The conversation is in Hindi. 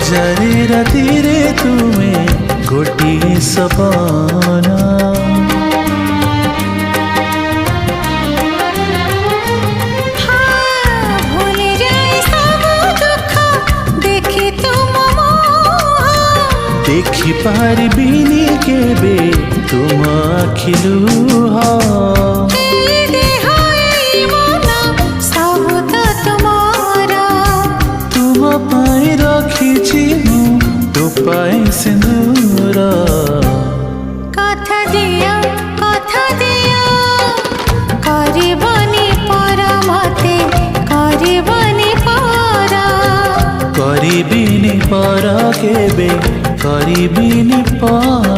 हजारे रातिरे तुमे गोटिए सपना देखि पारिबिनी केबे तुम आखिलुह तुम पाई रखिछि मु तो पाई सिंदूर कथा दिया करबनी पर मते करबनी पर करिबिनी पर केबे करिबिनी पर